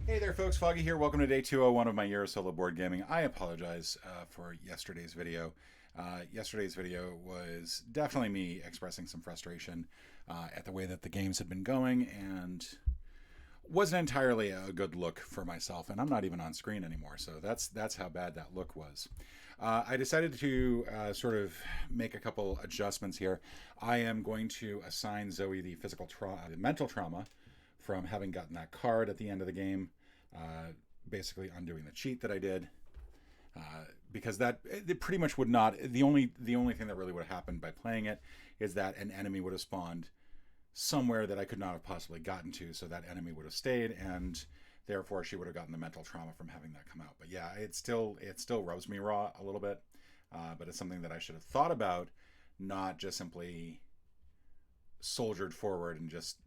Hey there, folks. Foggy here. Welcome to day 201 of my year of solo board gaming. I apologize for yesterday's video. Yesterday's video was definitely me expressing some frustration at the way that the games had been going and wasn't entirely a good look for myself. And I'm not even on screen anymore, so that's how bad that look was. I decided to sort of make a couple adjustments here. I am going to assign Zoe the the mental trauma from having gotten that card at the end of the game, basically undoing the cheat that I did, because that it pretty much would not. The only thing that really would have happened by playing it is that an enemy would have spawned somewhere that I could not have possibly gotten to, so that enemy would have stayed, and therefore she would have gotten the mental trauma from having that come out. But yeah, it still rubs me raw a little bit, but it's something that I should have thought about, not just simply soldiered forward and just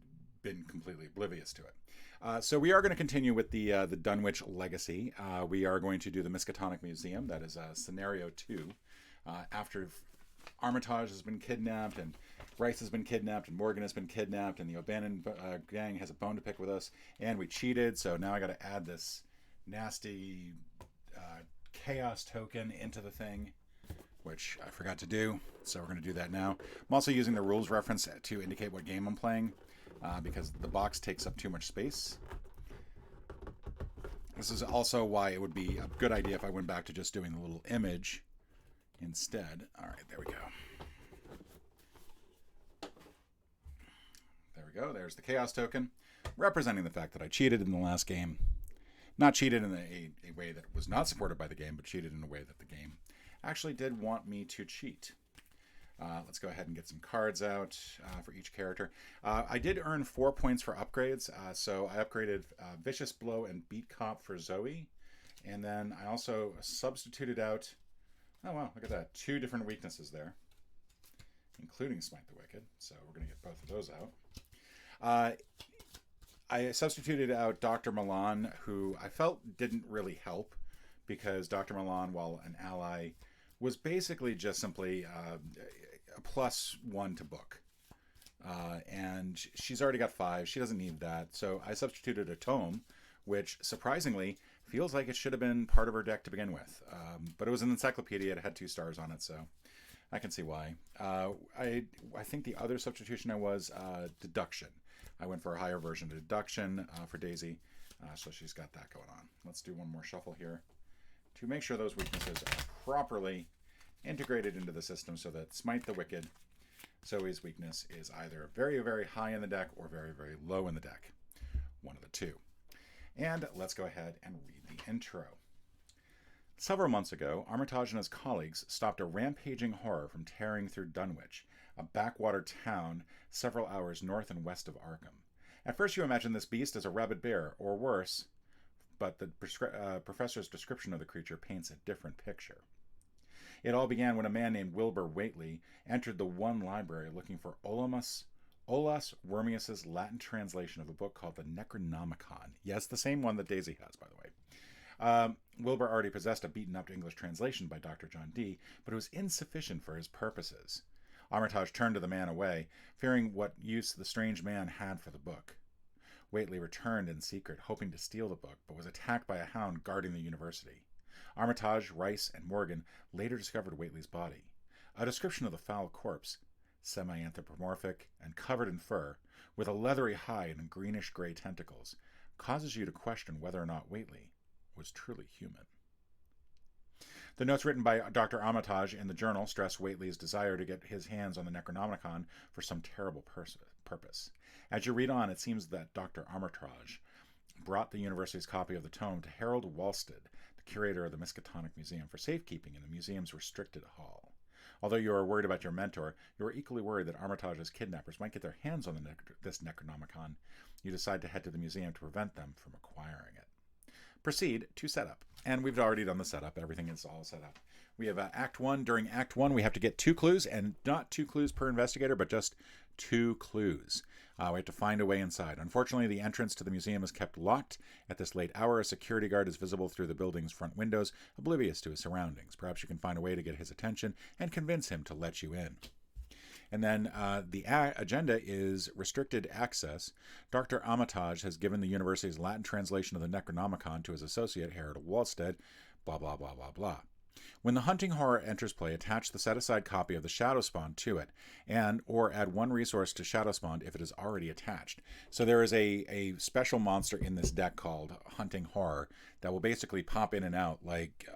been completely oblivious to it. So we are going to continue with the Dunwich legacy. We are going to do the Miskatonic Museum. That is scenario 2. After Armitage has been kidnapped, and Rice has been kidnapped, and Morgan has been kidnapped, and the O'Bannon gang has a bone to pick with us, and we cheated. So now I got to add this nasty chaos token into the thing, which I forgot to do. So we're going to do that now. I'm also using the rules reference to indicate what game I'm playing, because the box takes up too much space. This is also why it would be a good idea if I went back to just doing the little image instead. All right, there we go. There we go. There's the chaos token, representing the fact that I cheated in the last game. Not cheated in a way that was not supported by the game, but cheated in a way that the game actually did want me to cheat. Let's go ahead and get some cards out for each character. I did earn 4 points for upgrades, so I upgraded Vicious Blow and Beat Cop for Zoe, and then I also substituted out, oh wow, look at that, 2 different weaknesses there, including Smite the Wicked, so we're going to get both of those out. I substituted out Dr. Milan, who I felt didn't really help, because Dr. Milan, while an ally, was basically just simply a +1 to book. And she's already got 5. She doesn't need that. So I substituted a tome, which surprisingly feels like it should have been part of her deck to begin with. But it was an encyclopedia. It had 2 stars on it, so I can see why. I think the other substitution I was deduction. I went for a higher version of deduction for Daisy. So she's got that going on. Let's do one more shuffle here to make sure those weaknesses are properly integrated into the system, so that Smite the Wicked, Zoe's weakness, is either very, very high in the deck or very, very low in the deck. One of the two. And let's go ahead and read the intro. Several months ago, Armitage and his colleagues stopped a rampaging horror from tearing through Dunwich, a backwater town several hours north and west of Arkham. At first you imagine this beast as a rabid bear, or worse, but the professor's description of the creature paints a different picture. It all began when a man named Wilbur Whately entered the one library looking for Olaus Wormius's Latin translation of a book called the Necronomicon. Yes, the same one that Daisy has, by the way. Wilbur already possessed a beaten-up English translation by Dr. John Dee, but it was insufficient for his purposes. Armitage turned the man away, fearing what use the strange man had for the book. Whately returned in secret, hoping to steal the book, but was attacked by a hound guarding the university. Armitage, Rice, and Morgan later discovered Whately's body. A description of the foul corpse, semi-anthropomorphic and covered in fur, with a leathery hide and greenish-gray tentacles, causes you to question whether or not Whately was truly human. The notes written by Dr. Armitage in the journal stress Whately's desire to get his hands on the Necronomicon for some terrible purpose. As you read on, it seems that Dr. Armitage brought the university's copy of the tome to Harold Walsted, the curator of the Miskatonic Museum, for safekeeping in the museum's restricted hall. Although you are worried about your mentor, you are equally worried that Armitage's kidnappers might get their hands on this Necronomicon. You decide to head to the museum to prevent them from acquiring it. Proceed to setup. And we've already done the setup. Everything is all set up. We have Act 1. During Act 1, we have to get 2 clues, and not 2 clues per investigator, but just 2 clues. We have to find a way inside. Unfortunately, the entrance to the museum is kept locked. At this late hour, a security guard is visible through the building's front windows, oblivious to his surroundings. Perhaps you can find a way to get his attention and convince him to let you in. And then the agenda is restricted access. Dr. Armitage has given the university's Latin translation of the Necronomicon to his associate, Harold Walstead, blah, blah, blah, blah, blah. When the Hunting Horror enters play, attach the set-aside copy of the Shadow Spawn to it, and or add one resource to Shadow Spawn if it is already attached. So there is a special monster in this deck called Hunting Horror that will basically pop in and out like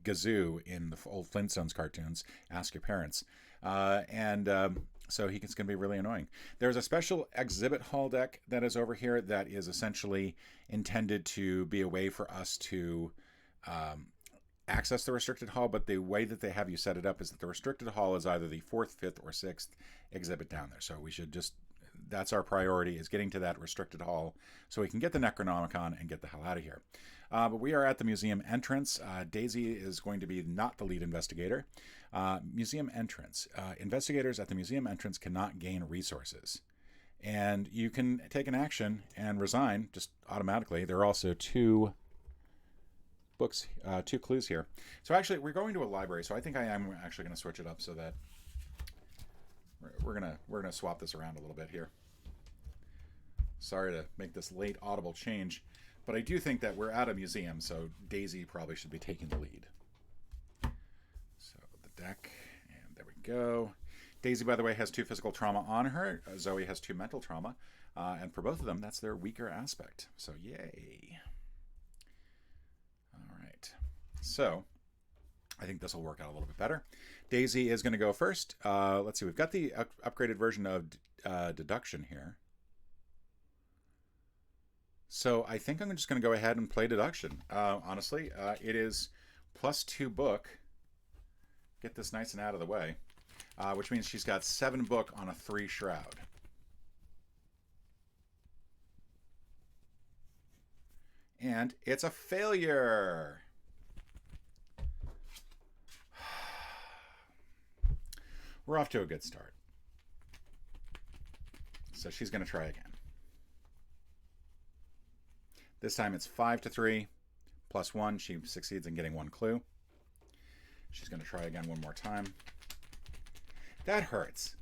Gazoo in the old Flintstones cartoons, Ask Your Parents. So it's going to be really annoying. There's a special exhibit hall deck that is over here that is essentially intended to be a way for us to access the restricted hall, but the way that they have you set it up is that the restricted hall is either the 4th, 5th, or 6th exhibit down there. So we should just, that's our priority, is getting to that restricted hall so we can get the Necronomicon and get the hell out of here. But we are at the museum entrance. Daisy is going to be not the lead investigator. Museum entrance. Investigators at the museum entrance cannot gain resources. And you can take an action and resign just automatically. There are also two books, 2 clues here. So actually, we're going to a library, so I think I am actually going to switch it up so that we're gonna swap this around a little bit here. Sorry to make this late audible change, but I do think that we're at a museum, so Daisy probably should be taking the lead. So the deck, and there we go. Daisy, by the way, has 2 physical trauma on her. Zoe has 2 mental trauma, and for both of them, that's their weaker aspect. So yay. So I think this will work out a little bit better. Daisy is going to go first. Let's see. We've got the upgraded version of deduction here. So I think I'm just going to go ahead and play deduction. Honestly, it is +2 book. Get this nice and out of the way, which means she's got 7 book on a 3 shroud. And it's a failure. We're off to a good start. So she's going to try again. This time it's 5 to 3, +1. She succeeds in getting 1 clue. She's going to try again one more time. That hurts.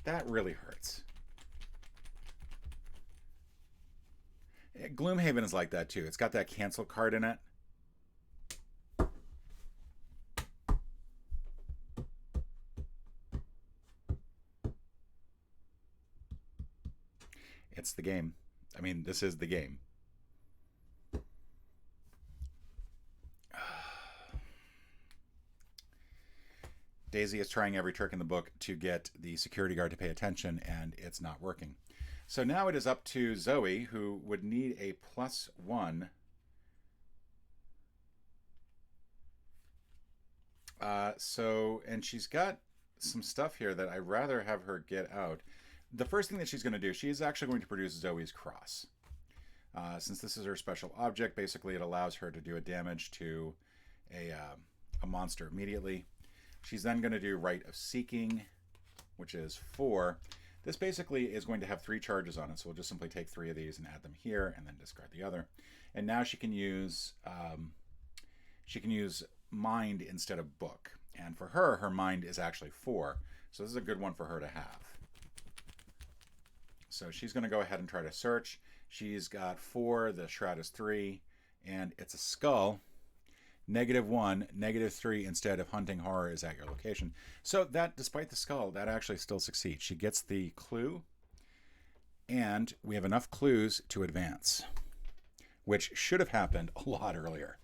That really hurts. Gloomhaven is like that too. It's got that cancel card in it. It's the game. I mean, this is the game. Daisy is trying every trick in the book to get the security guard to pay attention, and it's not working. So now it is up to Zoe, who would need a +1. And she's got some stuff here that I'd rather have her get out. The first thing that she's going to do, she is actually going to produce Zoe's Cross. Since this is her special object, basically it allows her to do a damage to a monster immediately. She's then going to do Rite of Seeking, which is 4. This basically is going to have 3 charges on it, so we'll just simply take 3 of these and add them here, and then discard the other. And now she can use Mind instead of Book. And for her, her Mind is actually 4, so this is a good one for her to have. So she's going to go ahead and try to search. She's got 4, the shroud is 3, and it's a skull. -1, -3 instead of Hunting Horror is at your location. So that, despite the skull, that actually still succeeds. She gets the clue, and we have enough clues to advance, which should have happened a lot earlier.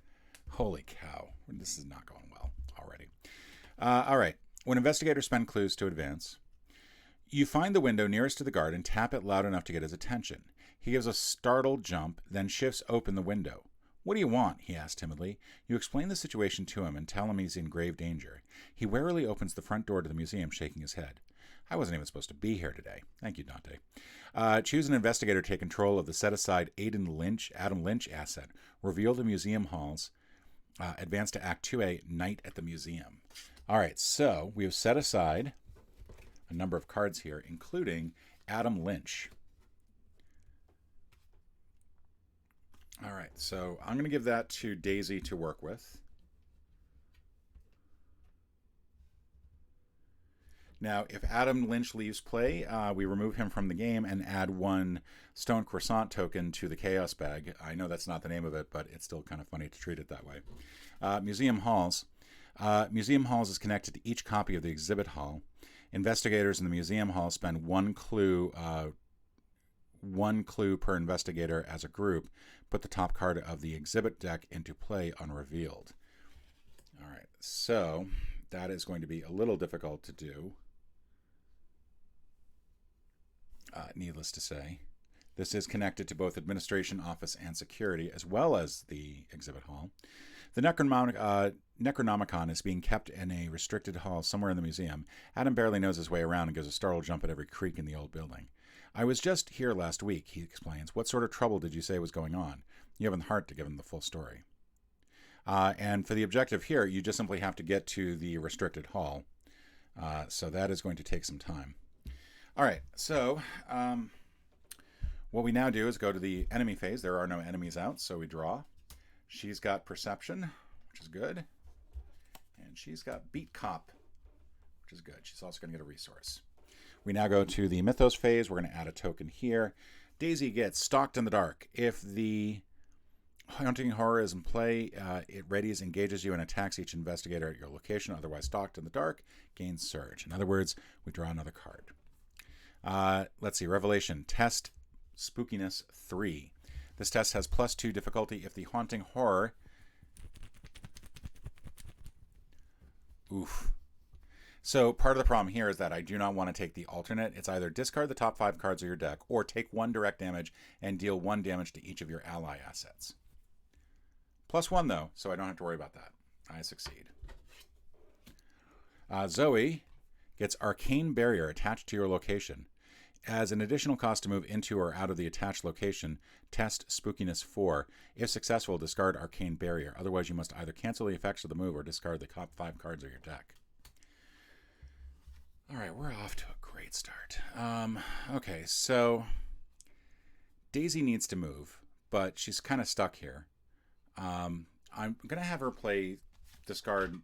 Holy cow. This is not going well already. All right. When investigators spend clues to advance, you find the window nearest to the guard and tap it loud enough to get his attention. He gives a startled jump, then shifts open the window. "What do you want?" he asks timidly. You explain the situation to him and tell him he's in grave danger. He warily opens the front door to the museum, shaking his head. "I wasn't even supposed to be here today." Thank you, Dante. Choose an investigator to take control of the set-aside Adam Lynch asset. Reveal the museum halls. Advance to Act 2A, Night at the Museum. All right, so we have set aside a number of cards here, including Adam Lynch. All right, so I'm going to give that to Daisy to work with. Now, if Adam Lynch leaves play, we remove him from the game and add 1 Stone Croissant token to the Chaos Bag. I know that's not the name of it, but it's still kind of funny to treat it that way. Museum Halls. Museum Halls is connected to each copy of the exhibit hall. Investigators in the Museum Hall spend 1 clue per investigator as a group. Put the top card of the exhibit deck into play unrevealed. All right, so that is going to be a little difficult to do. Needless to say, this is connected to both administration, office, and security, as well as the exhibit hall. The Necronomicon is being kept in a restricted hall somewhere in the museum. Adam barely knows his way around and gives a startled jump at every creak in the old building. I was just here last week, he explains. What sort of trouble did you say was going on? You haven't the heart to give him the full story. And for the objective here, you just simply have to get to the restricted hall. So that is going to take some time. All right, so what we now do is go to the enemy phase. There are no enemies out, so we draw. She's got Perception, which is good. And she's got Beat Cop, which is good. She's also going to get a resource. We now go to the Mythos phase. We're going to add a token here. Daisy gets Stalked in the Dark. If the Haunting Horror is in play, it readies, engages you, and attacks each investigator at your location. Otherwise, Stalked in the Dark gains Surge. In other words, we draw another card. Let's see. Revelation. Test Spookiness 3. This test has +2 difficulty if the Haunting Horror... Oof. So part of the problem here is that I do not want to take the alternate. It's either discard the top 5 cards of your deck or take 1 direct damage and deal 1 damage to each of your ally assets. +1 though, so I don't have to worry about that. I succeed. Zoe gets Arcane Barrier attached to your location. As an additional cost to move into or out of the attached location, test Spookiness 4. If successful, discard Arcane Barrier. Otherwise, you must either cancel the effects of the move or discard the top 5 cards of your deck. All right, we're off to a great start. Okay, so Daisy needs to move, but she's kind of stuck here. I'm going to have her play discard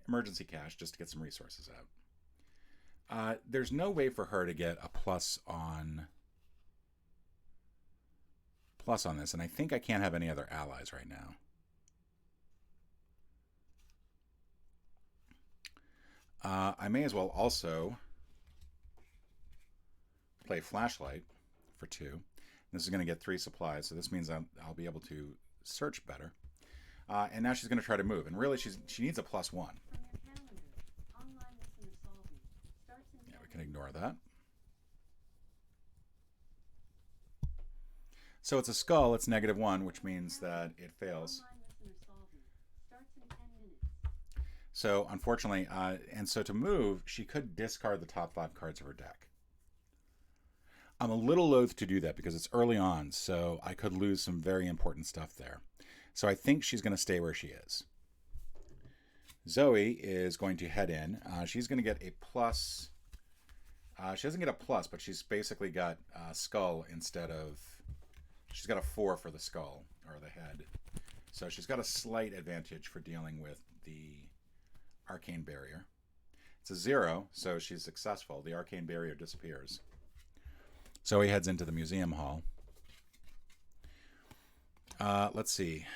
Emergency Cash just to get some resources out. There's no way for her to get a plus on this, and I think I can't have any other allies right now. I may as well also play Flashlight for 2. This is going to get 3 supplies, so this means I'll be able to search better. And now she's going to try to move, and really she needs a +1. Yeah, we can ignore that. So it's a skull, it's -1, which means that it fails. So unfortunately, and so to move, she could discard the top 5 cards of her deck. I'm a little loath to do that because it's early on, so I could lose some very important stuff there. So I think she's going to stay where she is. Zoe is going to head in. She's going to get a plus. She doesn't get a plus, but she's basically got skull instead of... She's got a 4 for the skull, or the head. So she's got a slight advantage for dealing with the Arcane Barrier. It's a 0, so she's successful. The Arcane Barrier disappears. Zoe heads into the museum hall. Let's see.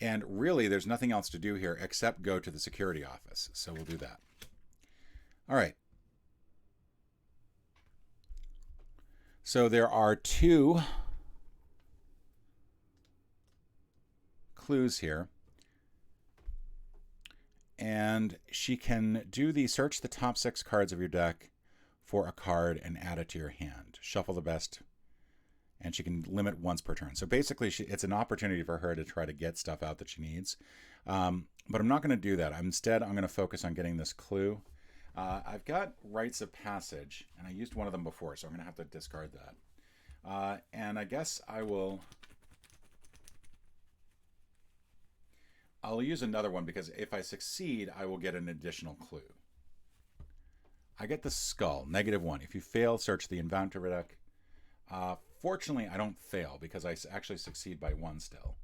And really, there's nothing else to do here except go to the security office. So we'll do that. All right. So there are 2 clues here. And she can do the search the top 6 cards of your deck for a card and add it to your hand. Shuffle the best. And she can limit once per turn. So basically, it's an opportunity for her to try to get stuff out that she needs. But I'm not going to do that. Instead, I'm going to focus on getting this clue. I've got Rites of Passage, and I used one of them before, so I'm going to have to discard that. And I guess I'll use another one, because if I succeed, I will get an additional clue. I get the skull, -1. If you fail, search the inventory deck. Fortunately, I don't fail because I actually succeed by 1 still.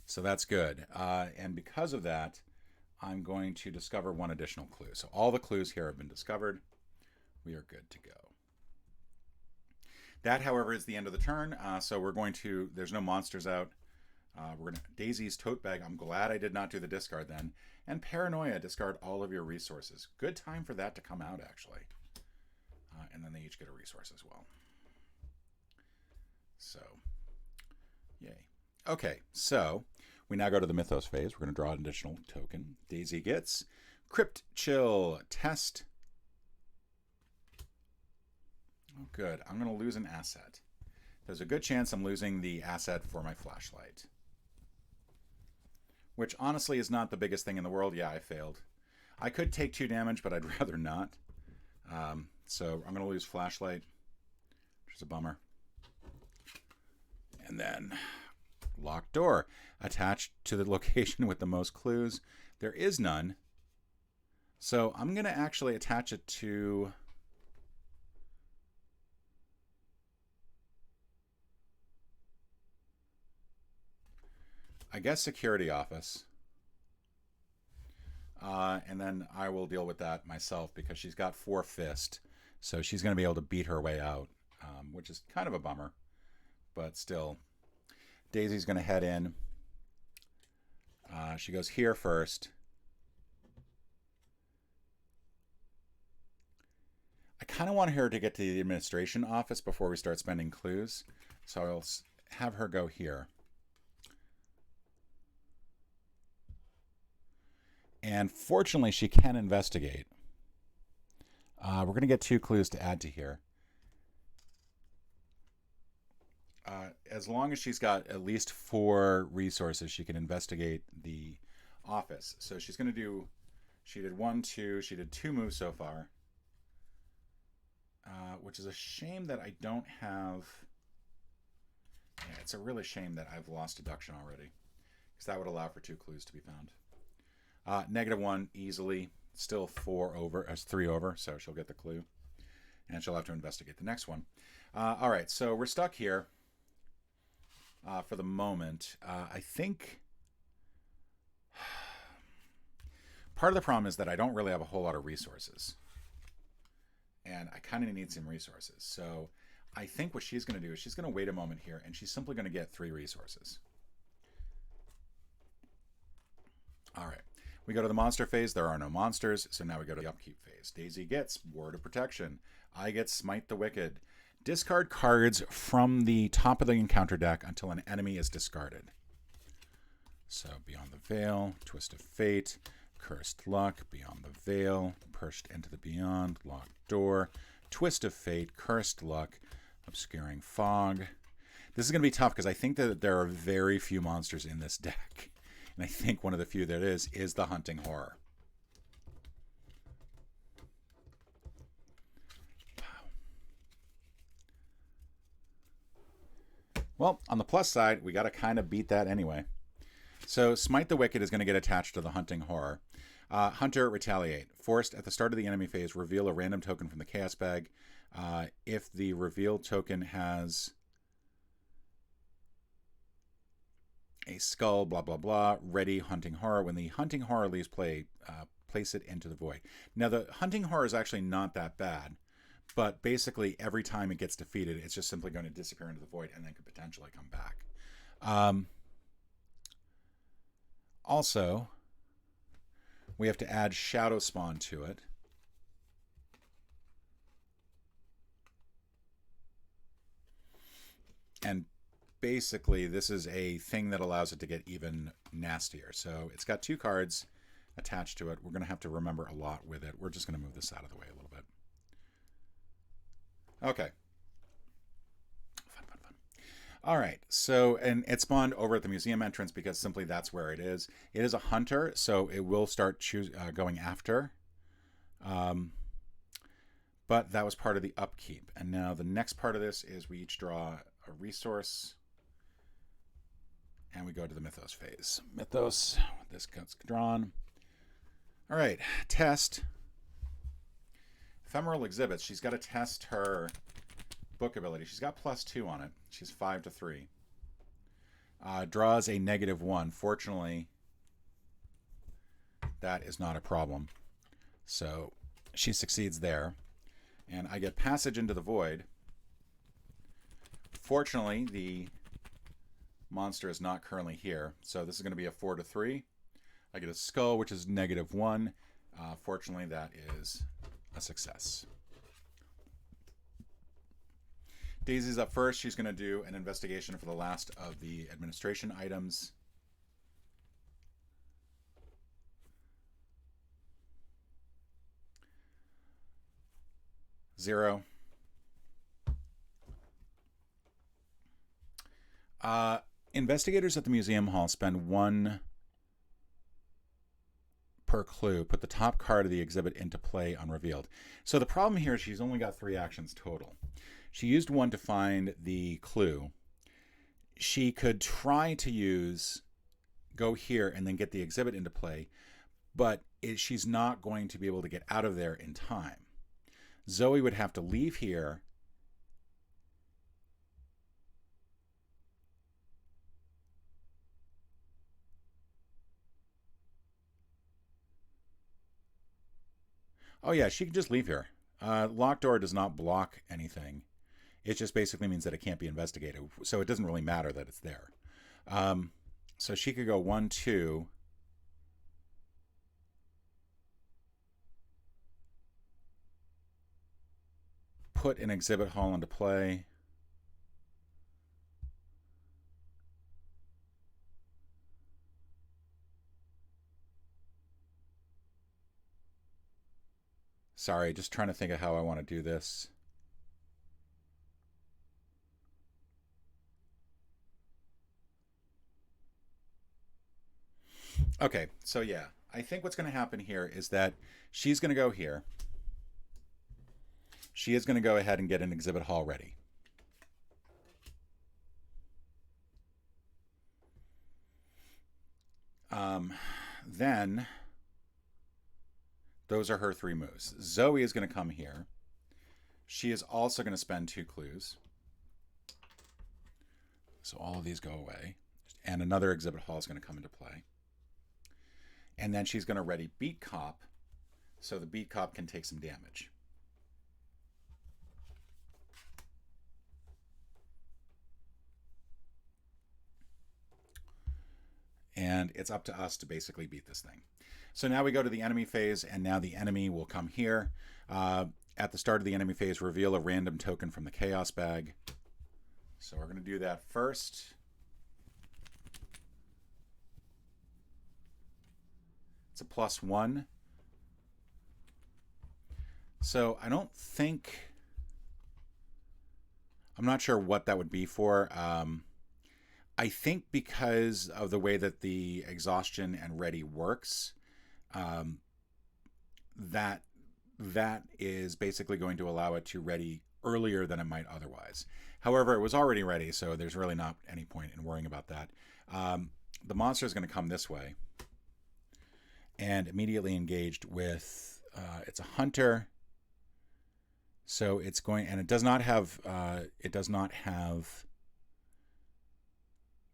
So that's good. And because of that, I'm going to discover one additional clue. So all the clues here have been discovered. We are good to go. That, however, is the end of the turn. So we're going to, there's no monsters out. We're going to, Daisy's tote bag. I'm glad I did not do the discard then. And Paranoia, discard all of your resources. Good time for that to come out, actually. And then they each get a resource as well. So, yay. Okay, so we now go to the Mythos phase. We're going to draw an additional token. Daisy gets Crypt Chill Test. Oh, good. I'm going to lose an asset. There's a good chance I'm losing the asset for my flashlight. Which honestly is not the biggest thing in the world. Yeah, I failed. I could take 2 damage, but I'd rather not. So I'm going to lose flashlight, which is a bummer. And then locked door. Attached to the location with the most clues. There is none. So I'm going to actually attach it to... I guess security office. And then I will deal with that myself because she's got 4 fist. So she's going to be able to beat her way out, which is kind of a bummer. But still, Daisy's going to head in. She goes here first. I kind of want her to get to the administration office before we start spending clues. So I'll have her go here. And fortunately, she can investigate. We're going to get 2 clues to add to here. As long as she's got at least 4 resources, she can investigate the office. So she's going to do... She did 1, 2. She did 2 moves so far. Which is a shame that I don't have... Yeah, it's a really shame that I've lost deduction already. Because that would allow for 2 clues to be found. -1 easily, still 4 over, as 3 over, so she'll get the clue. And she'll have to investigate the next one. All right, so we're stuck here for the moment. I think part of the problem is that I don't really have a whole lot of resources. And I kind of need some resources. So I think what she's going to do is she's going to wait a moment here, and she's simply going to get 3 resources. All right. We go to the monster phase. There are no monsters, so now we go to the upkeep phase. Daisy gets Word of Protection. I get Smite the Wicked. Discard cards from the top of the encounter deck until an enemy is discarded. So Beyond the Veil, Twist of Fate, Cursed Luck, Beyond the Veil, Pushed into the Beyond, Locked Door, Twist of Fate, Cursed Luck, Obscuring Fog. This is going to be tough because I think that there are very few monsters in this deck. And I think one of the few that is the Hunting Horror. Wow. Well, on the plus side, we got to kind of beat that anyway. So Smite the Wicked is going to get attached to the Hunting Horror. Hunter, Retaliate. Forced at the start of the enemy phase, reveal a random token from the Chaos Bag. If the revealed token has... a skull, blah, blah, blah, ready, Hunting Horror. When the Hunting Horror leaves play, place it into the void. Now, the Hunting Horror is actually not that bad, but basically every time it gets defeated, it's just simply going to disappear into the void and then could potentially come back. Also, we have to add Shadow Spawn to it. And basically, this is a thing that allows it to get even nastier. So it's got 2 cards attached to it. We're going to have to remember a lot with it. We're just going to move this out of the way a little bit. Okay. Fun, fun, fun. All right. So, and it spawned over at the museum entrance because simply that's where it is. It is a hunter, so it will start going after. But that was part of the upkeep. And now the next part of this is we each draw a resource. And we go to the Mythos phase. Mythos, this gets drawn. All right, test. Ephemeral Exhibits. She's got to test her book ability. She's got +2 on it. She's 5 to 3. Draws a -1. Fortunately, that is not a problem. So she succeeds there. And I get passage into the void. Fortunately, the monster is not currently here. So this is going to be a 4-3. I get a skull, which is -1. Fortunately, that is a success. Daisy's up first. She's going to do an investigation for the last of the administration items. Zero. Investigators at the museum hall spend 1 per clue. Put the top card of the exhibit into play unrevealed. So the problem here is she's only got 3 actions total. She used 1 to find the clue. She could try to go here and then get the exhibit into play, but she's not going to be able to get out of there in time. Zoe would have to leave here Oh yeah, she can just leave here. Locked door does not block anything. It just basically means that it can't be investigated. So it doesn't really matter that it's there. So she could go 1, 2. Put an exhibit hall into play. Sorry, just trying to think of how I want to do this. Okay, so yeah, I think what's going to happen here is that she's going to go here. She is going to go ahead and get an exhibit hall ready. Then those are her 3 moves. Zoe is going to come here. She is also going to spend 2 clues. So all of these go away. And another exhibit hall is going to come into play. And then she's going to ready Beat Cop, so the Beat Cop can take some damage. And it's up to us to basically beat this thing. So now we go to the enemy phase, and now the enemy will come here. At the start of the enemy phase, reveal a random token from the Chaos Bag. So we're going to do that first. It's a +1. So I don't think... I'm not sure what that would be for. I think because of the way that the exhaustion and ready works, that is basically going to allow it to ready earlier than it might otherwise. However, it was already ready, so there's really not any point in worrying about that. The monster is going to come this way and immediately engaged with, it's a hunter. So it's going, and it does not have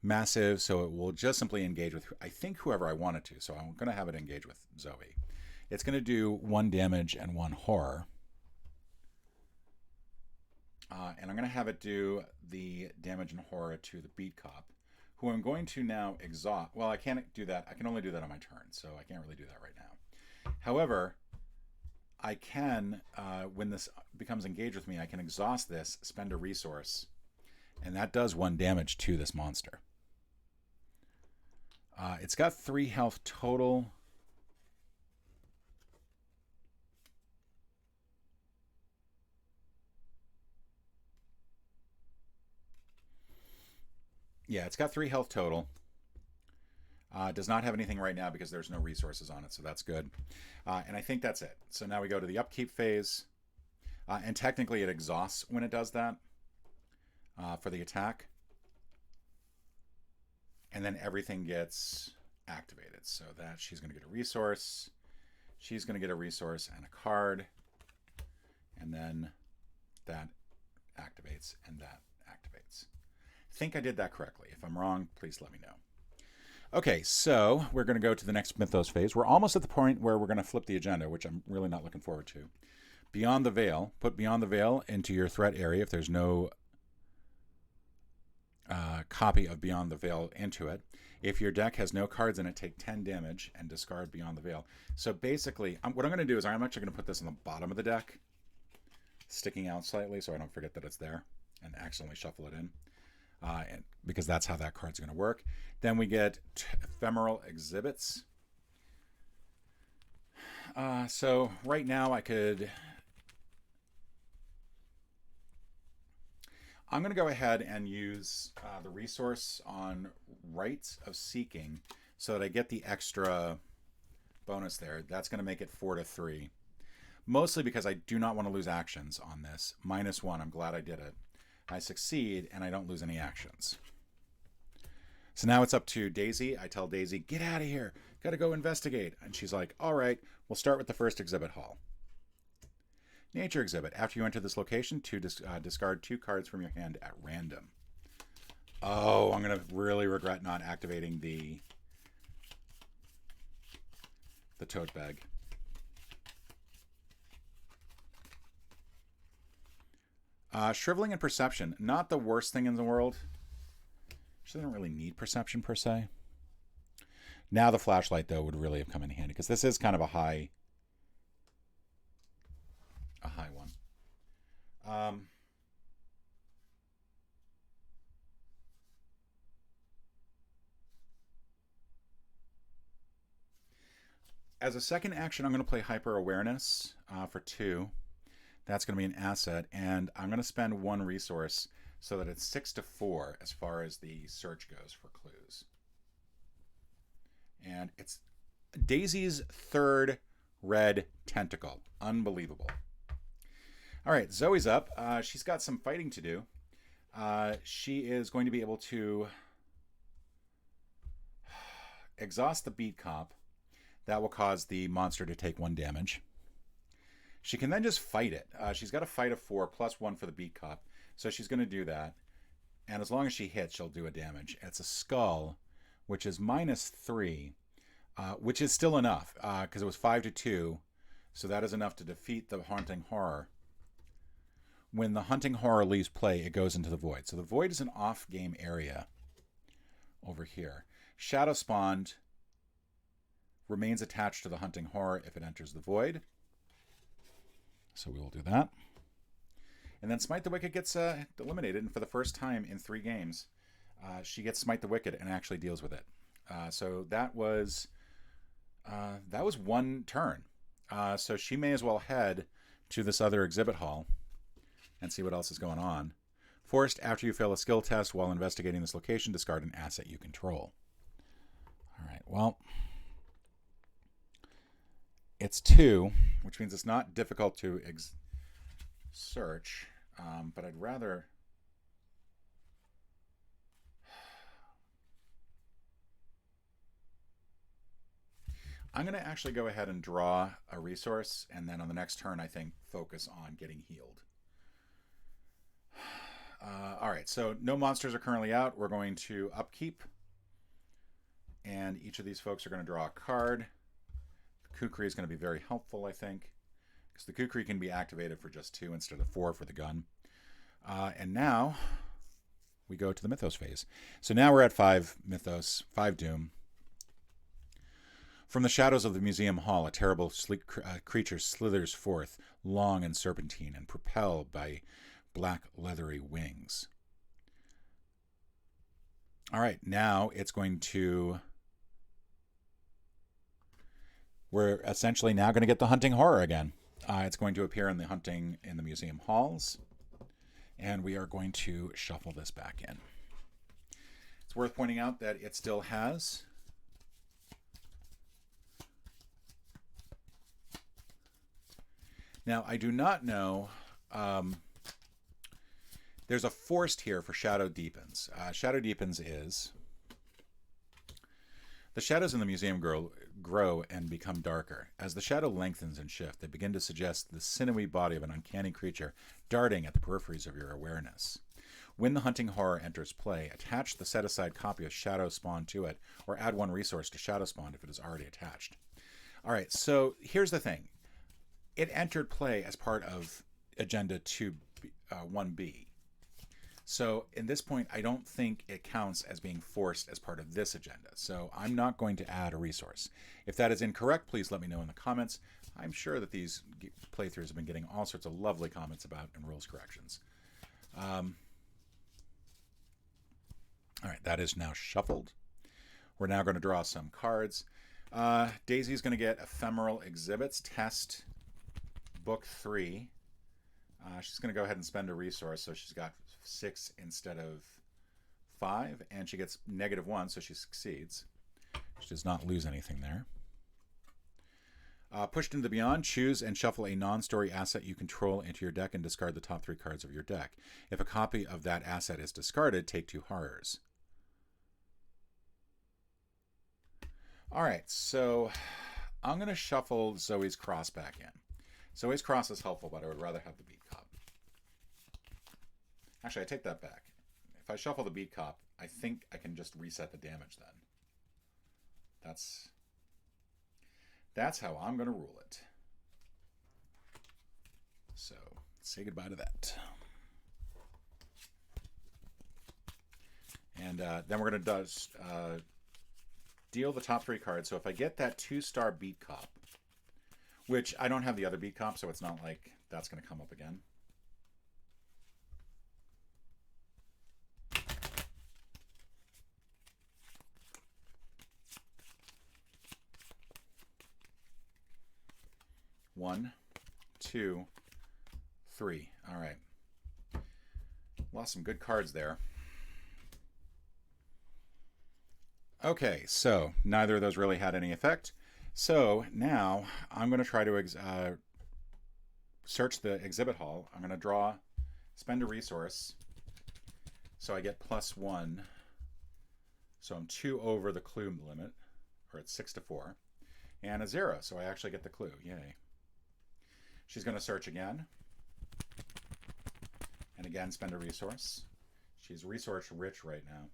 massive, so it will just simply engage with, I think, whoever I want it to. So I'm going to have it engage with Zoe. It's going to do 1 damage and 1 horror. And I'm going to have it do the damage and horror to the Beat Cop, who I'm going to now exhaust. Well, I can't do that. I can only do that on my turn, so I can't really do that right now. However, I can, when this becomes engaged with me, I can exhaust this, spend a resource, and that does 1 damage to this monster. It's got 3 health total. Yeah, it's got 3 health total. Does not have anything right now because there's no resources on it, so that's good. And I think that's it. So now we go to the upkeep phase. And technically it exhausts when it does that for the attack. And then everything gets activated. So that she's going to get a resource. She's going to get a resource and a card. And then that activates and that activates. I think I did that correctly. If I'm wrong, please let me know. Okay, so we're going to go to the next Mythos phase. We're almost at the point where we're going to flip the agenda, which I'm really not looking forward to. Beyond the Veil. Put Beyond the Veil into your threat area if there's no copy of Beyond the Veil into it. If your deck has no cards in it, take 10 damage and discard Beyond the Veil. So basically, what I'm going to do is I'm actually going to put this on the bottom of the deck, sticking out slightly so I don't forget that it's there and accidentally shuffle it in. And because that's how that card's going to work. Then we get Ephemeral Exhibits. So right now I'm going to go ahead and use the resource on Rites of Seeking so that I get the extra bonus there. That's going to make it 4-3. Mostly because I do not want to lose actions on this. -1, I'm glad I did it. I succeed, and I don't lose any actions. So now it's up to Daisy. I tell Daisy, get out of here. Got to go investigate. And she's like, all right, we'll start with the first exhibit hall. Nature exhibit. After you enter this location, discard 2 cards from your hand at random. Oh, I'm going to really regret not activating the tote bag. Shriveling and Perception. Not the worst thing in the world. She doesn't really need perception per se. Now the flashlight, though, would really have come in handy because this is kind of a high one. As a second action, I'm going to play Hyper Awareness for 2. That's going to be an asset, and I'm going to spend 1 resource so that it's 6-4 as far as the search goes for clues. And it's Daisy's 3rd red tentacle. Unbelievable. All right, Zoe's up. She's got some fighting to do. She is going to be able to exhaust the beat comp. That will cause the monster to take 1 damage. She can then just fight it. She's got a fight of 4 +1 for the beat cop. So she's going to do that. And as long as she hits, she'll do a damage. It's a skull, which is -3, which is still enough because it was 5-2. So that is enough to defeat the Haunting Horror. When the Hunting Horror leaves play, it goes into the Void. So the Void is an off-game area over here. Shadow Spawned remains attached to the Hunting Horror if it enters the Void. So we will do that. And then Smite the Wicked gets eliminated. And for the first time in 3 games, she gets Smite the Wicked and actually deals with it. So that was 1 turn. So she may as well head to this other exhibit hall and see what else is going on. Forced, after you fail a skill test while investigating this location, discard an asset you control. All right, well, it's 2, which means it's not difficult to search, but I'd rather... I'm going to actually go ahead and draw a resource, and then on the next turn, I think, focus on getting healed. All right, so no monsters are currently out. We're going to upkeep, and each of these folks are going to draw a card. Kukri is going to be very helpful, I think, because the Kukri can be activated for just 2 instead of 4 for the gun. And now we go to the Mythos phase. So now we're at 5 Mythos, 5 Doom. From the shadows of the museum hall, a terrible sleek creature slithers forth, long and serpentine, and propelled by black leathery wings. All right, now it's going to... We're essentially now going to get the Hunting Horror again. It's going to appear in the museum halls, and we are going to shuffle this back in. It's worth pointing out that it still has Now, I do not know. There's a forced here for Shadow Deepens. Shadow Deepens is the shadows in the museum grow and become darker. As the shadow lengthens and shifts, they begin to suggest the sinewy body of an uncanny creature darting at the peripheries of your awareness. When the hunting horror enters play, attach the set-aside copy of Shadow Spawn to it, or add one resource to Shadow Spawn if it is already attached. All right, so here's the thing. It entered play as part of Agenda 1B. So in this point, I don't think it counts as being forced as part of this agenda. So I'm not going to add a resource. If that is incorrect, please let me know in the comments. I'm sure that these playthroughs have been getting all sorts of lovely comments about and rules corrections. All right, that is now shuffled. We're now going to draw some cards. Daisy's going to get Ephemeral Exhibits, Test, Book 3. She's going to go ahead and spend a resource, so she's got 6 instead of 5, and she gets -1, so she succeeds. She does not lose anything there. Pushed into the Beyond, choose and shuffle a non-story asset you control into your deck and discard the top 3 cards of your deck. If a copy of that asset is discarded, take 2 horrors. All right, so I'm going to shuffle Zoe's Cross back in. Zoe's Cross is helpful, but I would rather have the Beat Cop. Actually, I take that back. If I shuffle the Beat Cop, I think I can just reset the damage then. That's how I'm going to rule it. So, say goodbye to that. And then we're going to deal the top 3 cards. So if I get that 2-star Beat Cop, which I don't have the other Beat Cop, so it's not like that's going to come up again. One, 2, 3. All right. Lost some good cards there. Okay, so neither of those really had any effect. So now I'm going to try to search the exhibit hall. I'm going to spend a resource, so I get +1. So I'm 2 over the clue limit, or it's 6 to 4, and a 0. So I actually get the clue. Yay. She's going to search again, and again spend a resource. She's resource rich right now.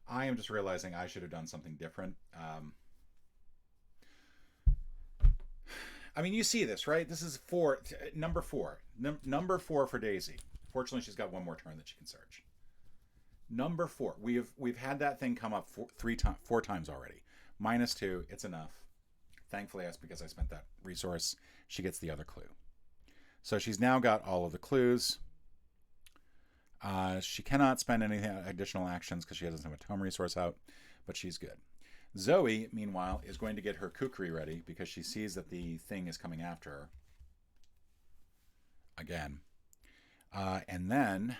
I am just realizing I should have done something different. I mean, you see this, right? This is number 4. Number 4 for Daisy. Fortunately, she's got one more turn that she can search. Number 4. We've had that thing come up 4 times already. -2. It's enough. Thankfully, that's because I spent that resource. She gets the other clue. So she's now got all of the clues. She cannot spend any additional actions because she doesn't have a tome resource out, but she's good. Zoe, meanwhile, is going to get her kukri ready because she sees that the thing is coming after her. Again. And then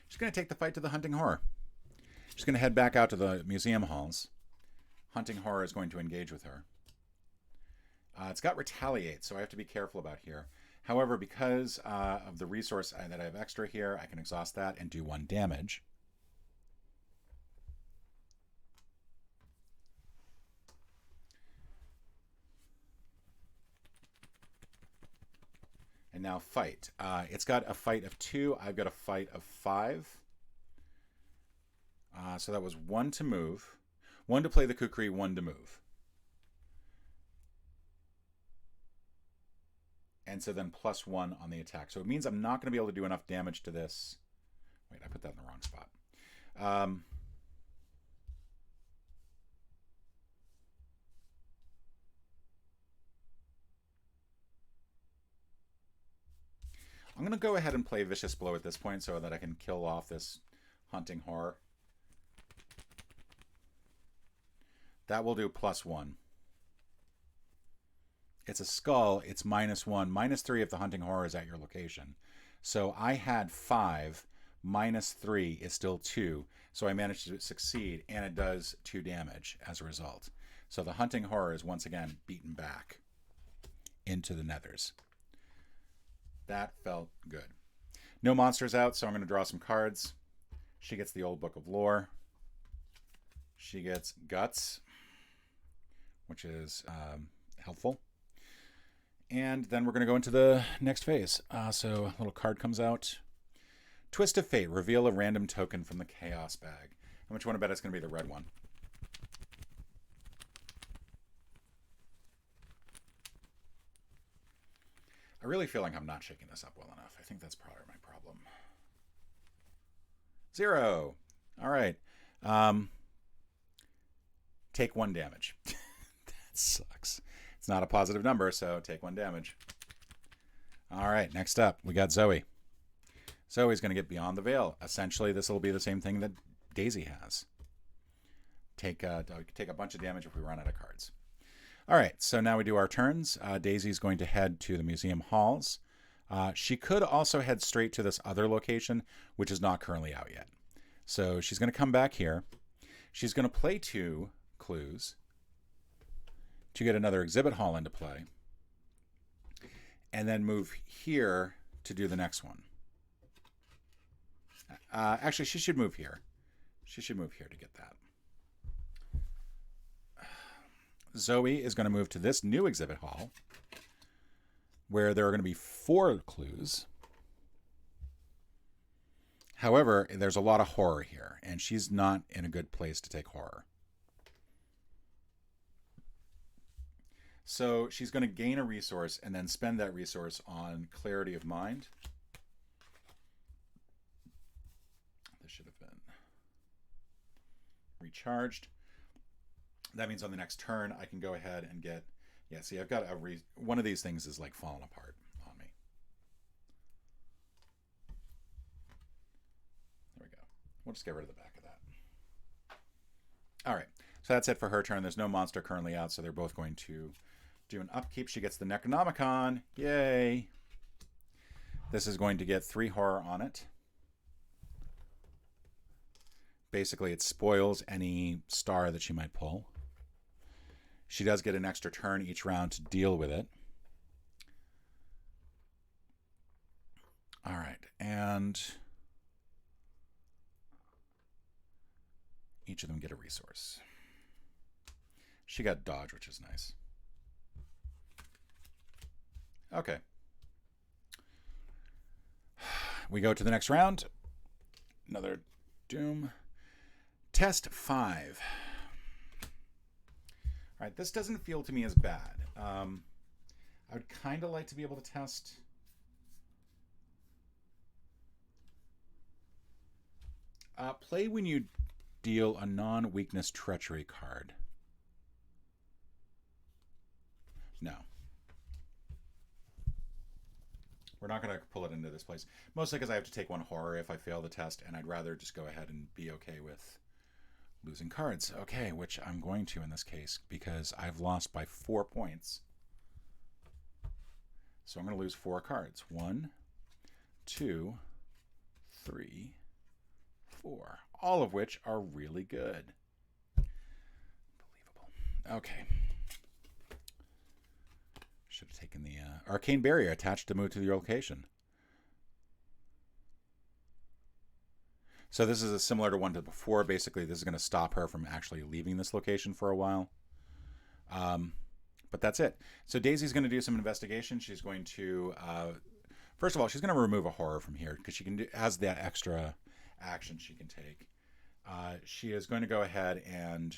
she's going to take the fight to the hunting horror. She's going to head back out to the museum halls. Hunting horror is going to engage with her. It's got retaliate, so I have to be careful about here. However, because of the resource that I have extra here, I can exhaust that and do 1 damage. And now fight. It's got a fight of 2. I've got a fight of 5. So that was 1 to move. 1 to play the kukri, 1 to move. And so then +1 on the attack. So it means I'm not going to be able to do enough damage to this. Wait, I put that in the wrong spot. I'm going to go ahead and play Vicious Blow at this point so that I can kill off this hunting horror. That will do +1. It's a skull. It's -1. -3 if the hunting horror is at your location. So I had 5. -3 is still 2. So I managed to succeed, and it does 2 damage as a result. So the hunting horror is once again beaten back into the nethers. That felt good. No monsters out, so I'm going to draw some cards. She gets the Old Book of Lore. She gets Guts, which is helpful. And then we're going to go into the next phase. So a little card comes out. Twist of Fate. Reveal a random token from the Chaos bag. How much you want to bet it's going to be the red one? I really feel like I'm not shaking this up well enough. I think that's probably my problem. 0. All right. Take 1 damage. That sucks. It's not a positive number, so take 1 damage. All right, next up, we got Zoe. Zoe's going to get Beyond the Veil. Essentially, this will be the same thing that Daisy has. Take a bunch of damage if we run out of cards. All right, so now we do our turns. Daisy's going to head to the museum halls. She could also head straight to this other location, which is not currently out yet. So she's going to come back here. She's going to play 2 clues to get another exhibit hall into play, and then move here to do the next one. Actually, she should move here. She should move here to get that. Zoe is going to move to this new exhibit hall, where there are going to be 4 clues. However, there's a lot of horror here, and she's not in a good place to take horror. So she's going to gain a resource and then spend that resource on Clarity of Mind. This should have been recharged. That means on the next turn, I can go ahead and get... Yeah, see, I've got one of these things is like falling apart on me. There we go. We'll just get rid of the back of that. All right, so that's it for her turn. There's no monster currently out, so they're both going to do an upkeep. She gets the Necronomicon. Yay! This is going to get 3 horror on it. Basically, it spoils any star that she might pull. She does get an extra turn each round to deal with it. All right, and each of them get a resource. She got dodge, which is nice. Okay. We go to the next round. Another Doom. Test 5. All right, this doesn't feel to me as bad. I would kind of like to be able to test... play when you deal a non-weakness treachery card. No. We're not going to pull it into this place. Mostly because I have to take 1 horror if I fail the test, and I'd rather just go ahead and be okay with losing cards. Okay, which I'm going to in this case, because I've lost by 4 points. So I'm going to lose 4 cards. 1, 2, 3, 4. All of which are really good. Unbelievable. Okay. Should have taken the Arcane Barrier attached to move to your location. So this is similar to one to before. Basically, this is going to stop her from actually leaving this location for a while. But that's it. So Daisy's going to do some investigation. She's going to, first of all, she's going to remove a horror from here because she has that extra action she can take. She is going to go ahead and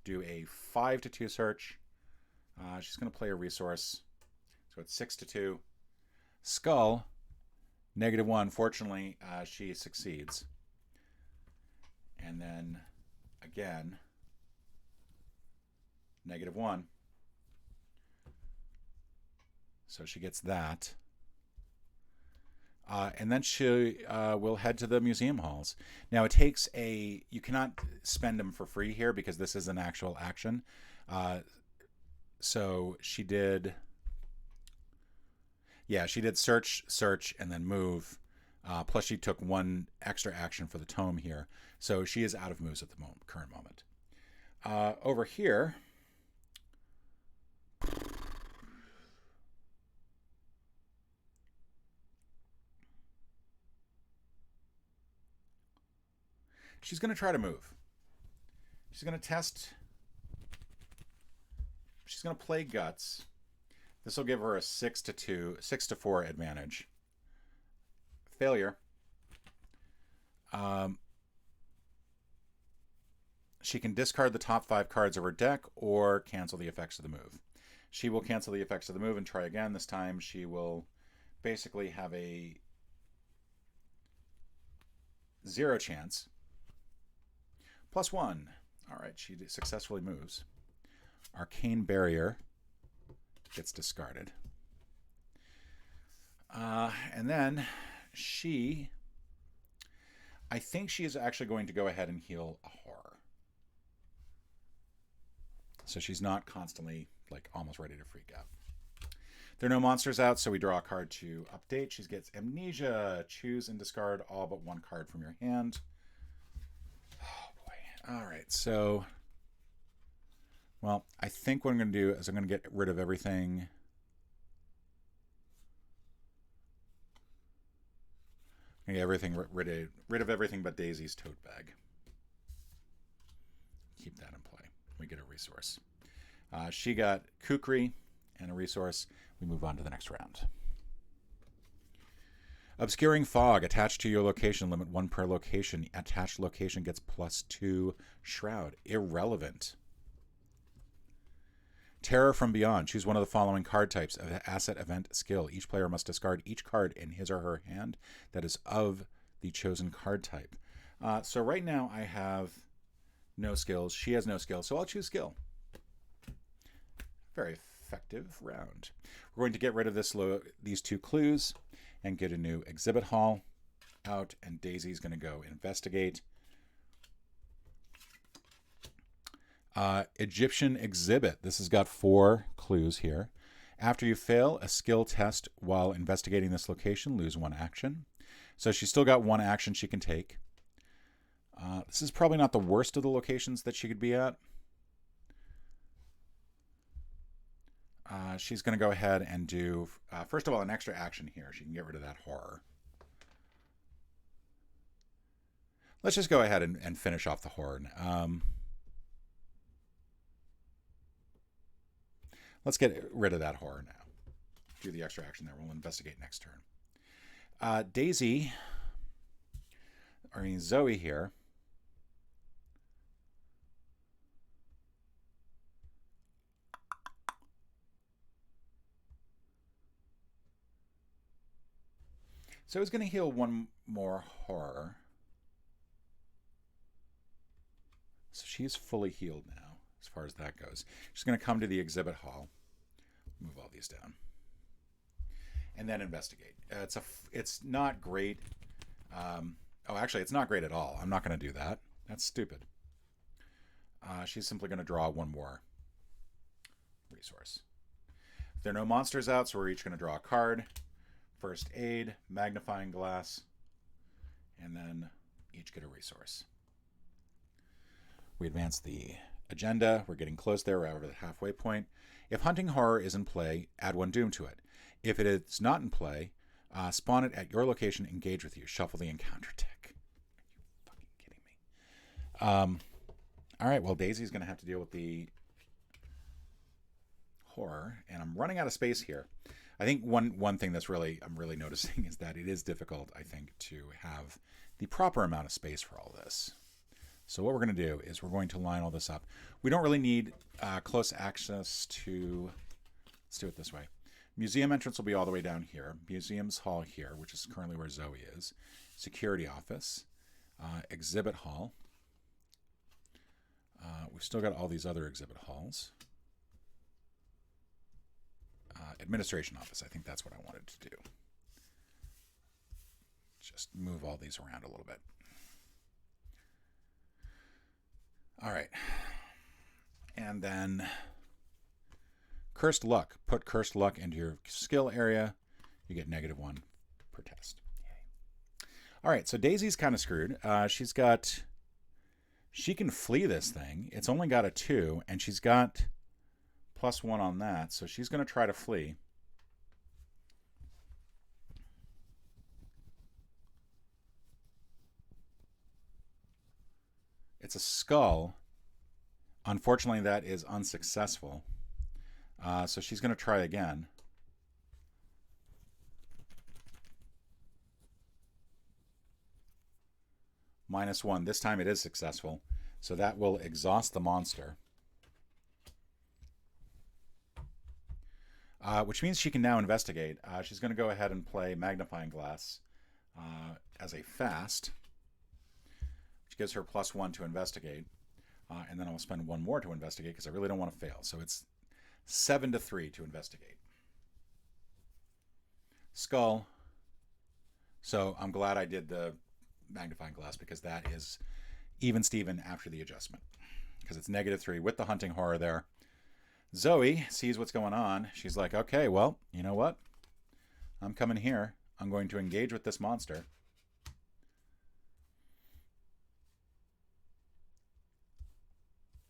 do a 5-2 search. She's going to play a resource. So it's 6-2. Skull, -1. Fortunately, she succeeds. And then, again, -1. So she gets that. And then she will head to the museum halls. Now, it takes you cannot spend them for free here because this is an actual action. So she did... Yeah, she did search, and then move. Plus, she took 1 extra action for the tome here. So she is out of moves at the current moment. Over here... She's going to try to move. She's going to test. She's going to play Guts. This will give her a 6-4 advantage. Failure. She can discard the top 5 cards of her deck or cancel the effects of the move. She will cancel the effects of the move and try again. This time she will basically have a 0 chance. +1. All right, she successfully moves. Arcane Barrier gets discarded. And then I think she is actually going to go ahead and heal a horror. So she's not constantly like almost ready to freak out. There are no monsters out, so we draw a card to update. She gets Amnesia. Choose and discard all but 1 card from your hand. Oh boy. All right, so well, I think what I'm going to do is I'm going to get rid of everything. I'm going to get rid of everything but Daisy's tote bag. Keep that in play. We get a resource. She got Kukri and a resource. We move on to the next round. Obscuring Fog. Attached to your location. Limit 1 per location. Attached location gets +2 Shroud. Irrelevant. Terror from Beyond. Choose one of the following card types of asset event skill. Each player must discard each card in his or her hand that is of the chosen card type. So right now I have no skills. She has no skills, so I'll choose skill. Very effective round. We're going to get rid of these 2 clues and get a new exhibit hall out, and Daisy's going to go investigate. Egyptian Exhibit. This has got 4 clues here. After you fail a skill test while investigating this location, lose 1 action. So she's still got 1 action she can take. This is probably not the worst of the locations that she could be at. She's going to go ahead and do, first of all, an extra action here. She can get rid of that horror. Let's just go ahead and finish off the horror. Let's get rid of that horror now. Do the extra action there. We'll investigate next turn. Zoe here. So he's going to heal 1 more horror. So she's fully healed now. As far as that goes, she's going to come to the exhibit hall, move all these down, and then investigate. It's not great. Actually, it's not great at all. I'm not going to do that. That's stupid. She's simply going to draw 1 more resource. There are no monsters out, so we're each going to draw a card. First Aid, Magnifying Glass, and then each get a resource. We advance the agenda. We're getting close there. We're over the halfway point. If Hunting Horror is in play, add 1 Doom to it. If it is not in play, spawn it at your location, engage with you. Shuffle the encounter deck. Are you fucking kidding me? All right, well, Daisy's going to have to deal with the horror, and I'm running out of space here. I think one thing that's I'm really noticing is that it is difficult, I think, to have the proper amount of space for all this. So what we're going to do is we're going to line all this up. We don't really need close access to, let's do it this way. Museum entrance will be all the way down here. Museum's hall here, which is currently where Zoe is. Security office. Exhibit hall. We've still got all these other exhibit halls. Administration office, I think that's what I wanted to do. Just move all these around a little bit. All right. And then Cursed Luck. Put Cursed Luck into your skill area. You get -1 per test. Yay. All right, so Daisy's kind of screwed. She can flee this thing. It's only got a 2, and she's got +1 on that, so she's going to try to flee. It's a skull. Unfortunately, that is unsuccessful. So she's going to try again. -1. This time it is successful. So that will exhaust the monster. Which means she can now investigate. She's going to go ahead and play Magnifying Glass as a fast, which gives her +1 to investigate. And then I'll spend 1 more to investigate because I really don't want to fail. So it's 7-3 to investigate. Skull. So I'm glad I did the Magnifying Glass because that is even Steven after the adjustment. Because it's -3 with the hunting horror there. Zoe sees what's going on. She's like, okay, well, you know what? I'm coming here. I'm going to engage with this monster.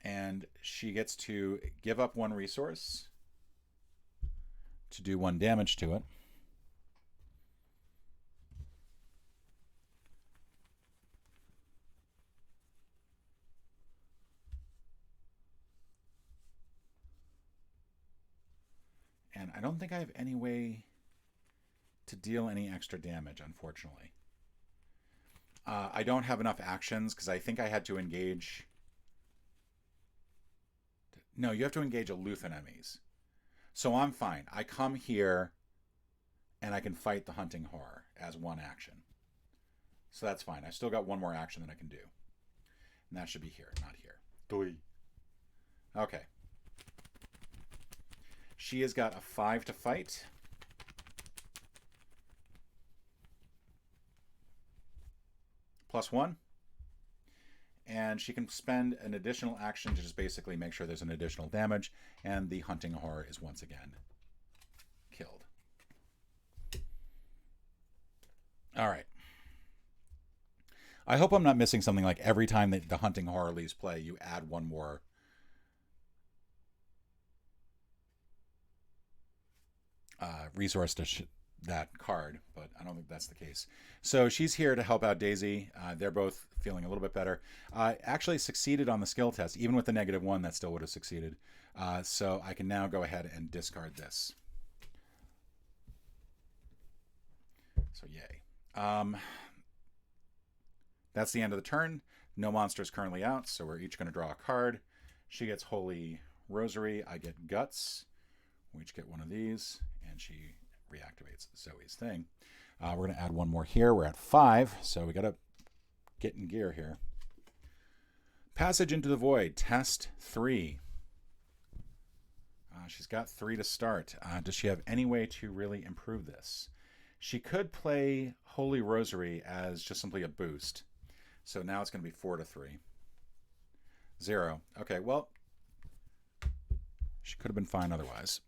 And she gets to give up 1 resource to do 1 damage to it. And I don't think I have any way to deal any extra damage, unfortunately. I don't have enough actions because I think I had to engage... No, you have to engage aloof enemies. So I'm fine. I come here and I can fight the hunting horror as 1 action. So that's fine. I still got 1 more action that I can do. And that should be here, not here. Okay. She has got a 5 to fight. +1. And she can spend an additional action to just basically make sure there's an additional damage. And the hunting horror is once again killed. All right. I hope I'm not missing something like every time that the hunting horror leaves play, you add 1 more resource to that card, but I don't think that's the case. So she's here to help out Daisy. They're both feeling a little bit better. Actually succeeded on the skill test. Even with the -1, that still would have succeeded. So I can now go ahead and discard this. So yay. That's the end of the turn. No monsters currently out, so we're each going to draw a card. She gets Holy Rosary. I get Guts. We each get 1 of these, and she reactivates Zoe's thing. We're going to add 1 more here. We're at 5, so we got to get in gear here. Passage into the Void, test 3. She's got 3 to start. Does she have any way to really improve this? She could play Holy Rosary as just simply a boost. So now it's going to be 4-3. 0. Okay, well, she could have been fine otherwise.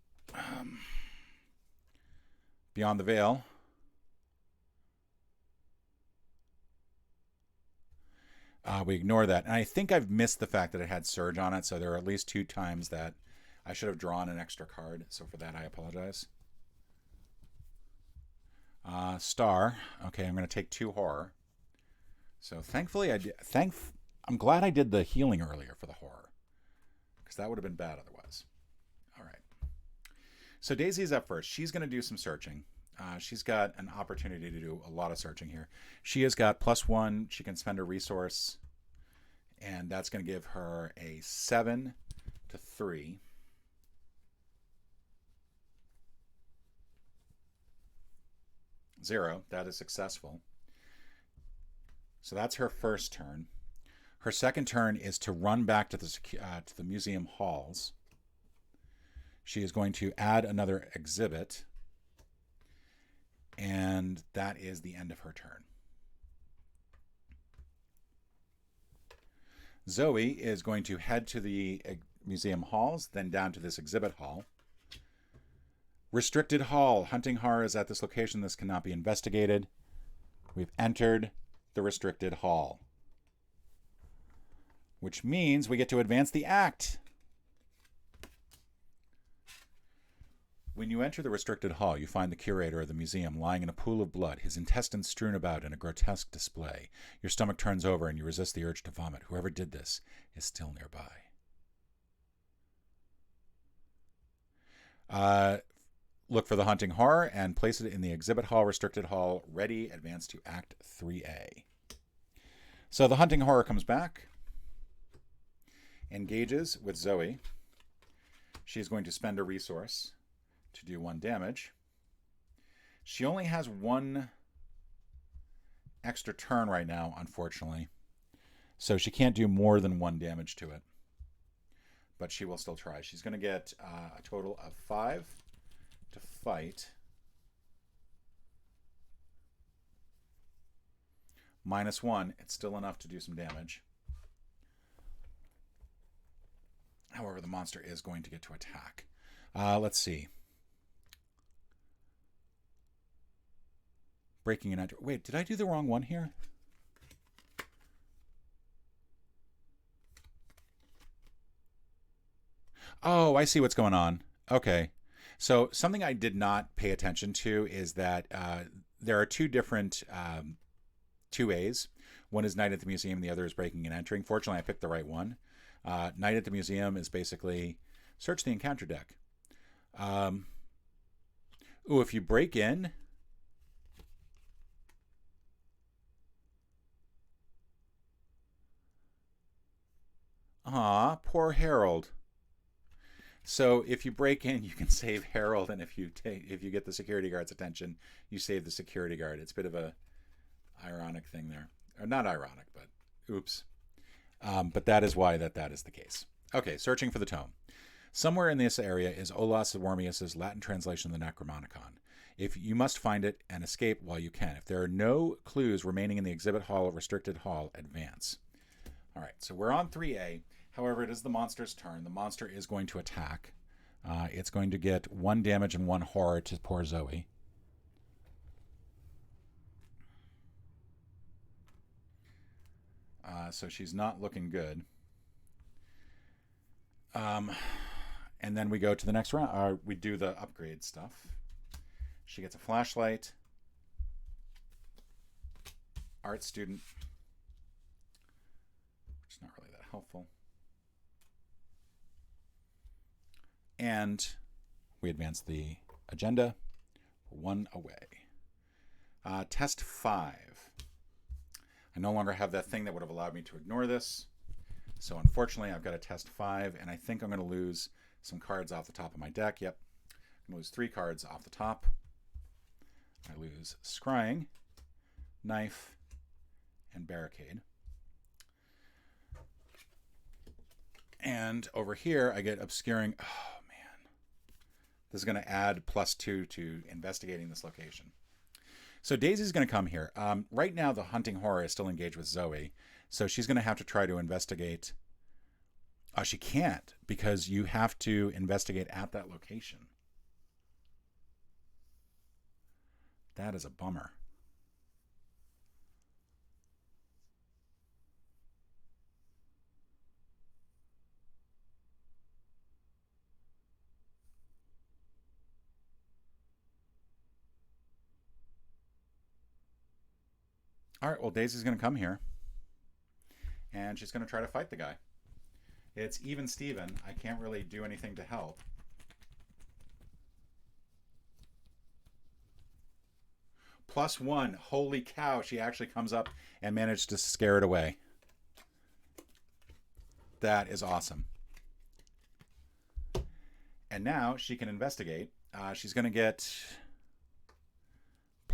Beyond the Veil. We ignore that. And I think I've missed the fact that it had Surge on it, so there are at least 2 times that I should have drawn an extra card. So for that, I apologize. Star. Okay, I'm going to take 2 horror. So thankfully, I'm glad I did the healing earlier for the horror, because that would have been bad otherwise. All right. So Daisy's up first. She's going to do some searching. She's got an opportunity to do a lot of searching here. She has got +1. She can spend a resource, and that's going to give her a 7-3. 0. That is successful. So that's her first turn. Her second turn is to run back to the museum halls. She is going to add another exhibit, and that is the end of her turn. Zoe is going to head to the museum halls, then down to this exhibit hall. Restricted hall. Hunting horror is at this location. This cannot be investigated. We've entered the restricted hall, which means we get to advance the act. When you enter the restricted hall, you find the curator of the museum lying in a pool of blood, his intestines strewn about in a grotesque display. Your stomach turns over and you resist the urge to vomit. Whoever did this is still nearby. Look for the Hunting Horror and place it in the Exhibit Hall, Restricted Hall, ready, advance to Act 3A. So the Hunting Horror comes back, engages with Zoe. She's going to spend a resource to do 1 damage. She only has 1 extra turn right now, unfortunately. So she can't do more than 1 damage to it. But she will still try. She's going to get a total of 5 to fight. -1. It's still enough to do some damage. However, the monster is going to get to attack. Let's see. Breaking and enter. Wait, did I do the wrong one here? Oh, I see what's going on. Okay. So something I did not pay attention to is that there are 2 different 2As. One is Night at the Museum, the other is Breaking and Entering. Fortunately, I picked the right one. Night at the Museum is basically search the encounter deck. If you break in... Aw, poor Harold. So if you break in, you can save Harold, and if you get the security guard's attention, you save the security guard. It's a bit of a ironic thing there. Or not ironic, but oops. But that is why that is the case. Okay, searching for the tome. Somewhere in this area is Olaus Wormius's Latin translation of the Necromonicon. If you must find it and escape while you can. If there are no clues remaining in the Exhibit Hall, Restricted Hall, advance. All right, so we're on 3A. However, it is the monster's turn. The monster is going to attack. It's going to get 1 damage and 1 horror to poor Zoe. So she's not looking good. And then we go to the next round. We do the upgrade stuff. She gets a flashlight. Art student. Which is not really that helpful. And we advance the agenda. We're 1 away. Test 5. I no longer have that thing that would have allowed me to ignore this. So unfortunately, I've got a test 5, and I think I'm going to lose some cards off the top of my deck. Yep. I'm going to lose 3 cards off the top. I lose Scrying, Knife, and Barricade. And over here, I get Obscuring. Oh, man. This is going to add +2 to investigating this location. So Daisy's going to come here. Right now, the Hunting Horror is still engaged with Zoe. So she's going to have to try to investigate. She can't, because you have to investigate at that location. That is a bummer. All right, well, Daisy's going to come here. And she's going to try to fight the guy. It's even Steven. I can't really do anything to help. +1. Holy cow, she actually comes up and managed to scare it away. That is awesome. And now she can investigate. She's going to get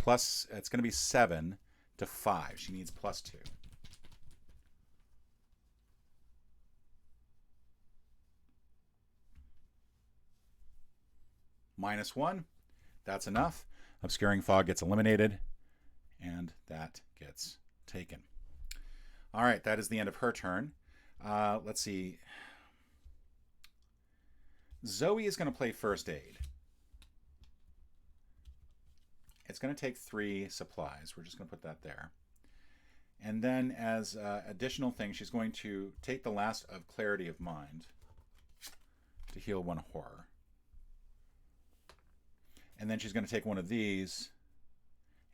it's going to be 7 to 5. She needs +2. -1. That's enough. Obscuring Fog gets eliminated, and that gets taken. All right, that is the end of her turn. Let's see. Zoe is going to play First Aid. It's going to take 3 supplies. We're just going to put that there. And then as additional thing, she's going to take the last of Clarity of Mind to heal 1 horror. And then she's going to take one of these,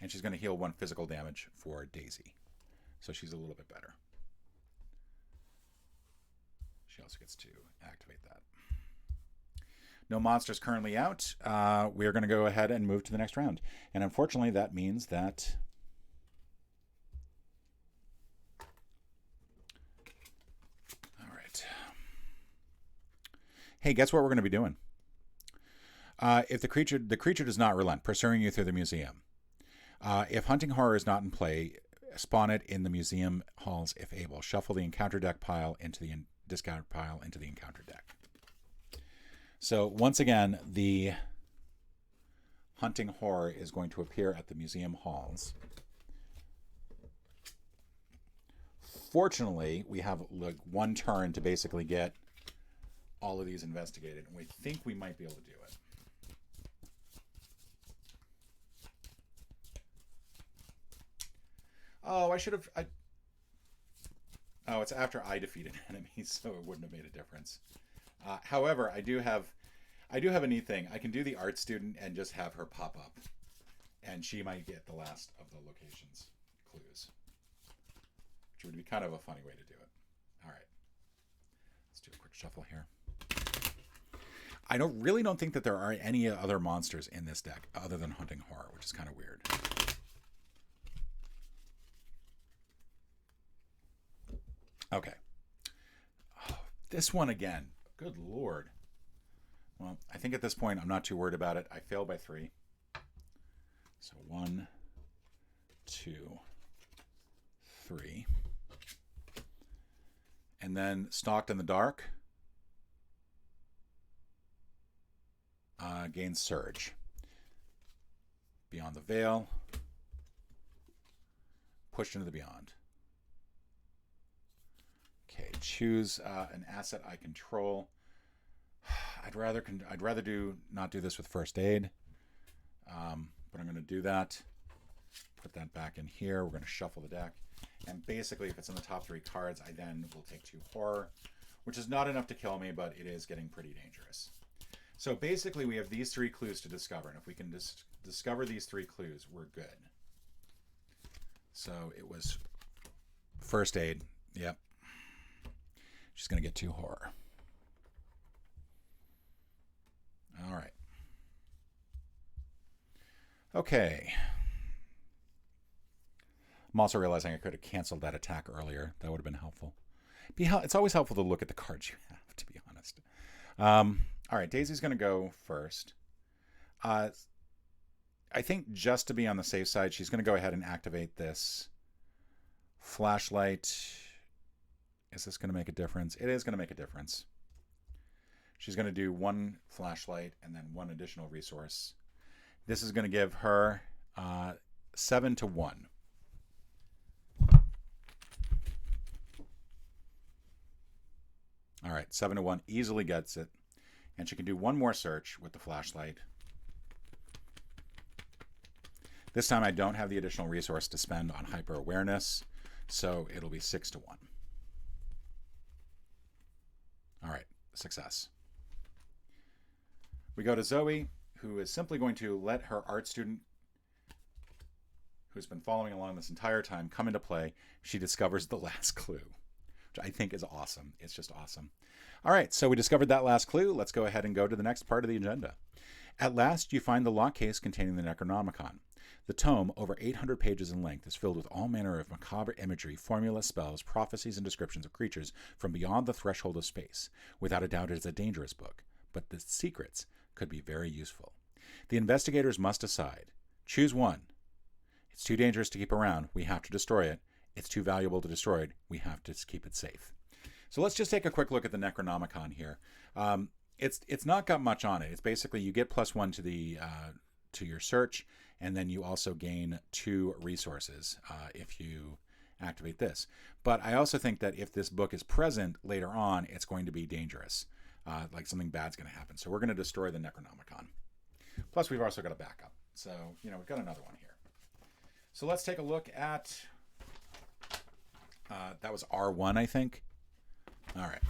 and she's going to heal 1 physical damage for Daisy. So she's a little bit better. She also gets to activate that. No monsters currently out. We are going to go ahead and move to the next round. And unfortunately, that means that... All right. Hey, guess what we're going to be doing? If the creature does not relent, pursuing you through the museum. If hunting horror is not in play, spawn it in the museum halls if able. Shuffle the encounter deck pile into the discard pile into the encounter deck. So once again, the hunting horror is going to appear at the museum halls. Fortunately, we have like one turn to basically get all of these investigated, and we think we might be able to do it. Oh, I should have... Oh, it's after I defeated enemies, so it wouldn't have made a difference. However, I do have a neat thing. I can do the art student and just have her pop up, and she might get the last of the locations clues, which would be kind of a funny way to do it. All right, let's do a quick shuffle here. I really don't think that there are any other monsters in this deck other than hunting horror, which is kind of weird. Okay. Oh, this one again. Good Lord. Well, I think at this point I'm not too worried about it. I failed by 3. So 1, 2, 3. And then Stalked in the Dark. Gains Surge. Beyond the Veil. Pushed into the Beyond. Okay, choose an asset I control. I'd rather not do this with first aid, but I'm going to do that. Put that back in here. We're going to shuffle the deck, and basically, if it's in the top 3 cards, I then will take 2 horror, which is not enough to kill me, but it is getting pretty dangerous. So basically, we have these 3 clues to discover, and if we can discover these 3 clues, we're good. So it was first aid. Yep. She's going to get 2 horror. All right. Okay. I'm also realizing I could have canceled that attack earlier. That would have been helpful. It's always helpful to look at the cards you have, to be honest. All right, Daisy's going to go first. I think just to be on the safe side, she's going to go ahead and activate this flashlight. Is this going to make a difference? It is going to make a difference. She's going to do 1 flashlight and then 1 additional resource. This is going to give her 7 to 1. All right, 7 to 1 easily gets it. And she can do 1 more search with the flashlight. This time I don't have the additional resource to spend on hyper awareness, so it'll be 6 to 1. All right, success. We go to Zoe, who is simply going to let her art student, who's been following along this entire time, come into play. She discovers the last clue, which I think is awesome. It's just awesome. All right, so we discovered that last clue. Let's go ahead and go to the next part of the agenda. At last, you find the lock case containing the Necronomicon. The tome, over 800 pages in length, is filled with all manner of macabre imagery, formulas, spells, prophecies, and descriptions of creatures from beyond the threshold of space. Without a doubt, it is a dangerous book, but the secrets could be very useful. The investigators must decide. Choose one. It's too dangerous to keep around. We have to destroy it. It's too valuable to destroy it. We have to keep it safe. So let's just take a quick look at the Necronomicon here. It's not got much on it. It's basically you get +1 to the to your search, and then you also gain 2 resources if you activate this. But I also think that if this book is present later on, it's going to be dangerous. Like something bad's going to happen. So we're going to destroy the Necronomicon. Plus, we've also got a backup. So, we've got another one here. So let's take a look at... that was R1, I think. All right.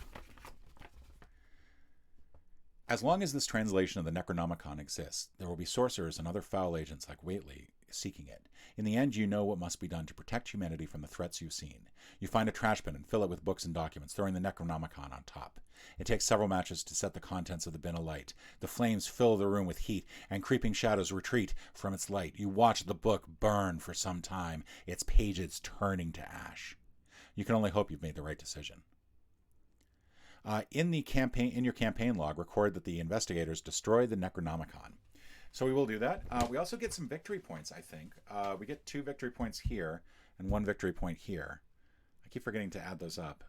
As long as this translation of the Necronomicon exists, there will be sorcerers and other foul agents like Whately seeking it. In the end, you know what must be done to protect humanity from the threats you've seen. You find a trash bin and fill it with books and documents, throwing the Necronomicon on top. It takes several matches to set the contents of the bin alight. The flames fill the room with heat, and creeping shadows retreat from its light. You watch the book burn for some time, its pages turning to ash. You can only hope you've made the right decision. In your campaign log, record that the investigators destroyed the Necronomicon. So we will do that. We also get some victory points, I think. We get 2 victory points here and 1 victory point here. I keep forgetting to add those up.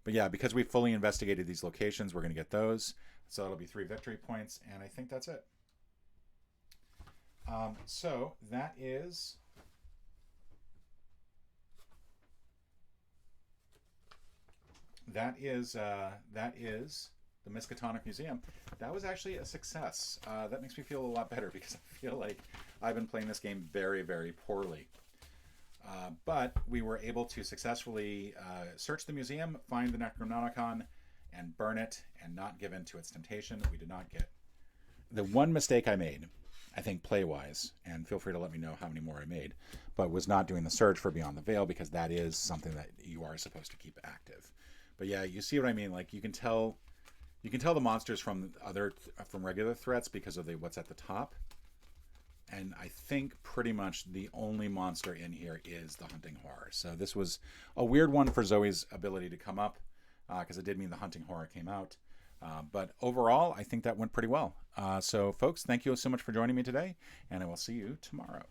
But yeah, because we fully investigated these locations, we're going to get those. So that'll be 3 victory points, and I think that's it. So that is... That is the Miskatonic Museum. That was actually a success. That makes me feel a lot better because I feel like I've been playing this game very, very poorly. But we were able to successfully search the museum, find the Necronomicon, and burn it and not give in to its temptation. We did not get. The one mistake I made, I think play-wise, and feel free to let me know how many more I made, but was not doing the search for Beyond the Veil, because that is something that you are supposed to keep active. But yeah, you see what I mean. Like, you can tell the monsters from regular threats because of what's at the top. And I think pretty much the only monster in here is the hunting horror. So this was a weird one for Zoe's ability to come up, because it did mean the hunting horror came out. But overall, I think that went pretty well. So folks, thank you so much for joining me today, and I will see you tomorrow.